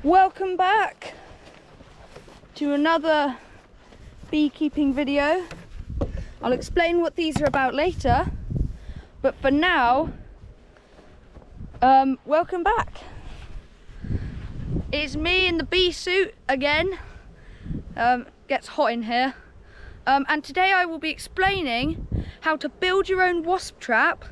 Welcome back to another beekeeping video. I'll explain what these are about later, but for now, welcome back. It's me in the bee suit again. Gets hot in here. And today I will be explaining how to build your own wasp trap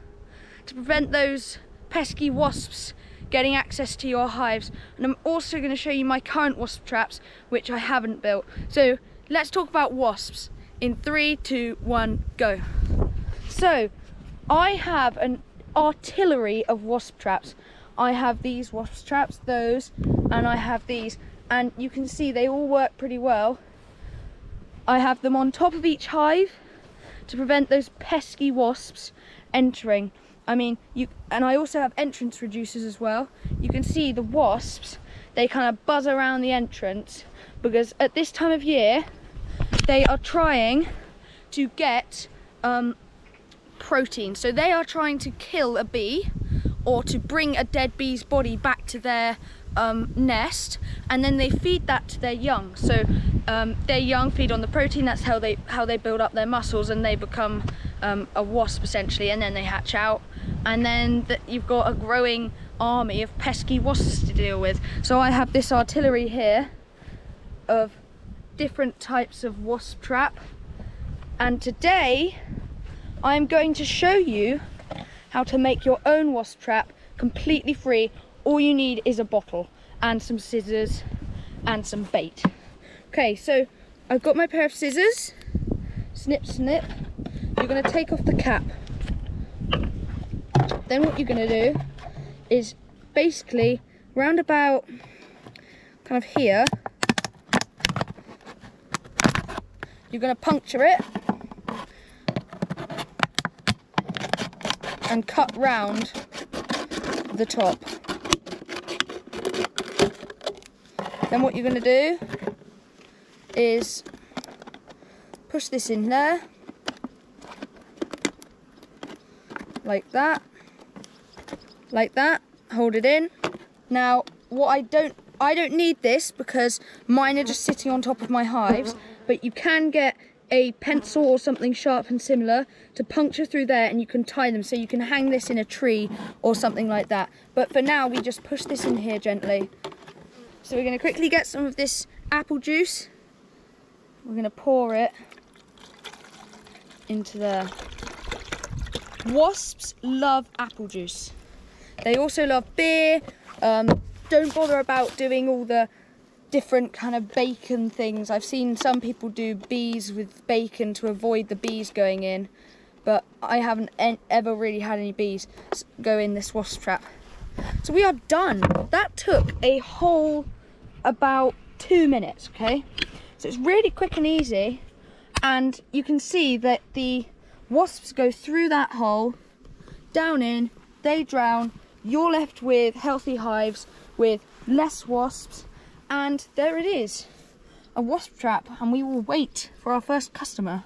to prevent those pesky wasps getting access to your hives. And I'm also going to show you my current wasp traps, which I haven't built. So let's talk about wasps. In 3, 2, 1, go. So I have an artillery of wasp traps. I have these wasp traps, those, and I have these. And you can see they all work pretty well. I have them on top of each hive to prevent those pesky wasps entering. And I also have entrance reducers as well. You can see the wasps, they kind of buzz around the entrance because at this time of year, they are trying to get protein. So they are trying to kill a bee or to bring a dead bee's body back to their nest, and then they feed that to their young. So their young feed on the protein. That's how they build up their muscles and they become a wasp essentially, and then they hatch out, and then you've got a growing army of pesky wasps to deal with. So I have this artillery here of different types of wasp trap, and today I'm going to show you how to make your own wasp trap completely free. All you need is a bottle and some scissors and some bait. Okay, so I've got my pair of scissors. Snip, snip. You're going to take off the cap. Then what you're going to do is basically round about kind of here, you're going to puncture it and cut round the top. Then what you're going to do is push this in there, like that, hold it in. Now I don't need this because mine are just sitting on top of my hives, but you can get a pencil or something sharp and similar to puncture through there, and you can tie them so you can hang this in a tree or something like that. But for now, we just push this in here gently. So we're going to quickly get some of this apple juice. We're going to pour it into there. Wasps love apple juice. They also love beer. Don't bother about doing all the different kind of bacon things. I've seen some people do bees with bacon to avoid the bees going in, but I haven't ever really had any bees go in this wasp trap. So we are done. That took a whole about 2 minutes, okay? So it's really quick and easy, and you can see that the wasps go through that hole, down in, they drown, you're left with healthy hives with less wasps, and there it is, a wasp trap, and we will wait for our first customer.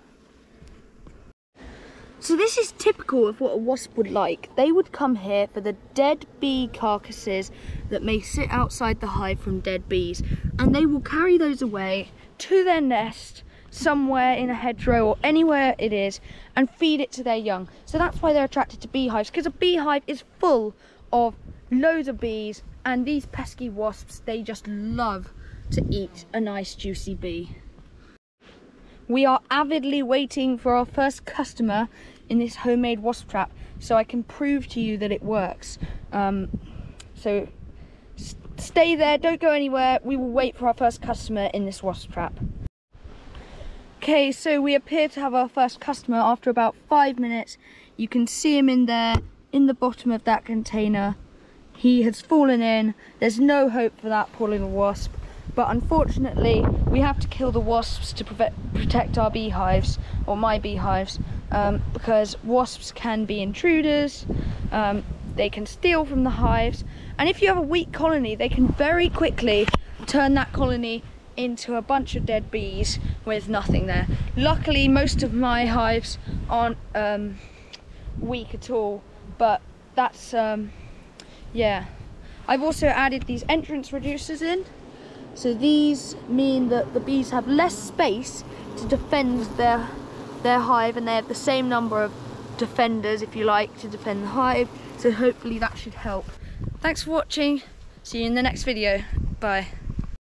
So this is typical of what a wasp would like. They would come here for the dead bee carcasses that may sit outside the hive from dead bees, and they will carry those away to their nest somewhere in a hedgerow or anywhere it is and feed it to their young. So that's why they're attracted to beehives, because a beehive is full of loads of bees, and these pesky wasps, they just love to eat a nice juicy bee. We are avidly waiting for our first customer in this homemade wasp trap so I can prove to you that it works. So stay there, don't go anywhere. We will wait for our first customer in this wasp trap. Okay, so we appear to have our first customer after about 5 minutes. You can see him in there, in the bottom of that container. He has fallen in. There's no hope for that poor little wasp. But unfortunately, we have to kill the wasps to protect our beehives, or my beehives, because wasps can be intruders. They can steal from the hives. And if you have a weak colony, they can very quickly turn that colony into a bunch of dead bees with nothing there. Luckily, most of my hives aren't weak at all, but that's yeah, I've also added these entrance reducers in. So these mean that the bees have less space to defend their hive, and they have the same number of defenders, if you like, to defend the hive. So hopefully that should help. Thanks for watching. See you in the next video. Bye.